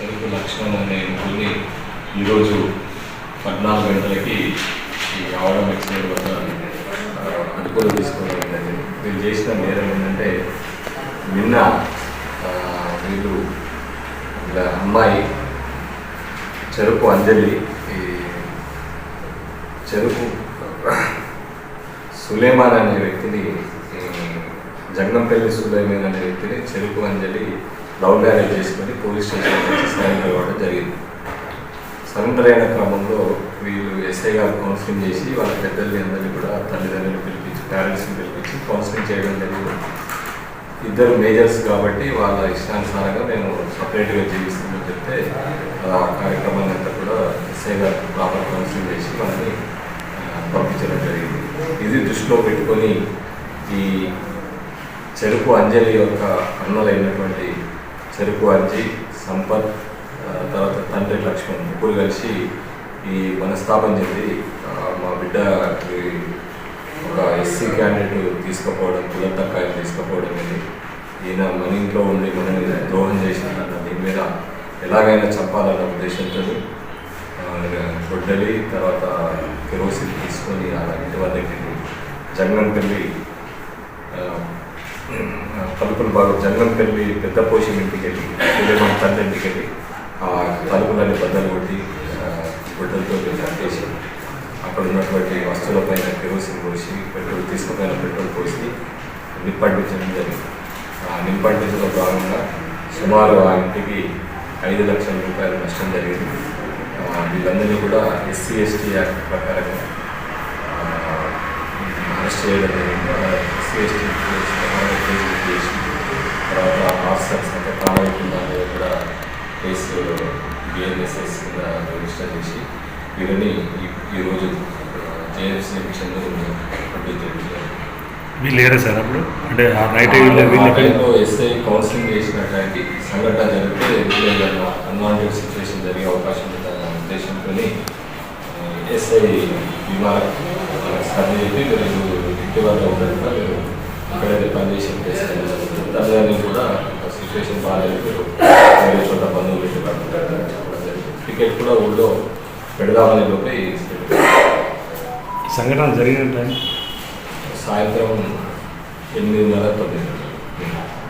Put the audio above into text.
చెరుకు లక్ష్మణ్ అనే వ్యక్తిని ఈరోజు 14 గంటలకి ఈ ఆవడం ఎక్స్టేట్ వద్ద అదుపులో తీసుకోవడం జరిగింది. వీళ్ళు చేసిన నేరం ఏంటంటే నిన్న వీళ్ళు ఇలా అమ్మాయి చెరుకు అంజలి ఈ చెరుకు సులేమాన్ అనే వ్యక్తిని జంగంపల్లి సులేమాన్ అనే వ్యక్తిని చెరుకు అంజలి లవ్ మ్యారేజ్ చేసుకొని పోలీస్ స్టేషన్ నుంచి సరెండర్ అవ్వడం జరిగింది. సరెండర్ అయిన క్రమంలో వీళ్ళు ఎస్ఐ గారు కౌన్సిలింగ్ చేసి వాళ్ళ పెద్దల్ని అందరినీ కూడా తల్లిదండ్రులు పిలిపించి పేరెంట్స్ని పిలిపించి కౌన్సిలింగ్ చేయడం జరిగింది. ఇద్దరు మేజర్స్ కాబట్టి వాళ్ళ ఇష్టానుసారంగా మేము సపరేట్గా జీవిస్తామని చెప్తే ఆ కార్యక్రమాన్ని అంతా కూడా ఎస్ఐ గారు ప్రాపర్ కౌన్సిలింగ్ చేసి వాళ్ళని పంపించడం జరిగింది. ఇది దృష్టిలో పెట్టుకొని ఈ చెరుకు అంజలి యొక్క అన్నలైనటువంటి చెరుకు అంజి సంపత్ తర్వాత తండ్రి లక్ష్మణ్ ముగ్గురు కలిసి ఈ మనస్తాపం చెంది మా బిడ్డ ఒక ఎస్సీ క్యాండిడేట్ తీసుకుపోవడం కులతక్కాయలు తీసుకుపోవడం అనేది ఈయన మన ఇంట్లో ఉండి మనని ద్రోహం చేసినట్టు దీని మీద ఎలాగైనా చంపాలన్న ఉద్దేశంతో గొడ్డలి తర్వాత కెరోసిన్ తీసుకొని ఆ ఇంటి వద్దకి జంగంపల్లి తలుపులు బాగా జంగంపల్లి పెద్ద పోషం ఇంటికి వెళ్ళి మన తండ్రి ఇంటికి వెళ్ళి ఆ తలుపులన్నీ బద్దలు కొట్టి గుడ్డలతో కట్టేసి అక్కడ ఉన్నటువంటి వస్తువులపైన కెరోసిన్ పోసి పెట్రోల్ తీసుకుపోయిన పెట్రోల్ పోసి నిప్పంటించడం జరిగింది. ఆ నిప్పంటించడంలో భాగంగా సుమారు ఆ ఇంటికి 5 లక్షల రూపాయల నష్టం జరిగింది. వీళ్ళందరినీ కూడా ఎస్సీ ఎస్టీ యాక్ట్ ప్రకారంగా అరెస్ట్ చేయడం జరిగింది. ఎస్సీ ఎస్టీ చేసి తర్వాత ఆఫీసర్స్ అంటే ప్రాణాయికుండా కూడా కేసు బిఎన్ఎస్ఎస్ కింద రిజిస్టర్ చేసి వీరిని ఈరోజు జేఎఫ్సీ మిషన్ వీళ్ళు సార్ అప్పుడు అంటే ఎస్ఐ కౌన్సిలింగ్ చేసినటువంటి సంఘటన జరిగితే అన్వాంటెడ్ సిచ్యువేషన్ జరిగే అవకాశం ఉందన్న ఉద్దేశంతో ఎస్ఐ విమానం సర్ది చెప్పి మీరు ఇంటి వద్ద ఉండగా మీరు ఇక్కడైతే పనిచేసి తల్లిదండ్రులు కూడా సిచ్యువేషన్ బాగాలేదు వేరే చోట బంధువులు పెట్టి పడుతుంటారు టికెట్ కూడా ఊళ్ళో పెడదామని లోపే సంఘటన జరిగిన టైం సాయంత్రం 8:30 9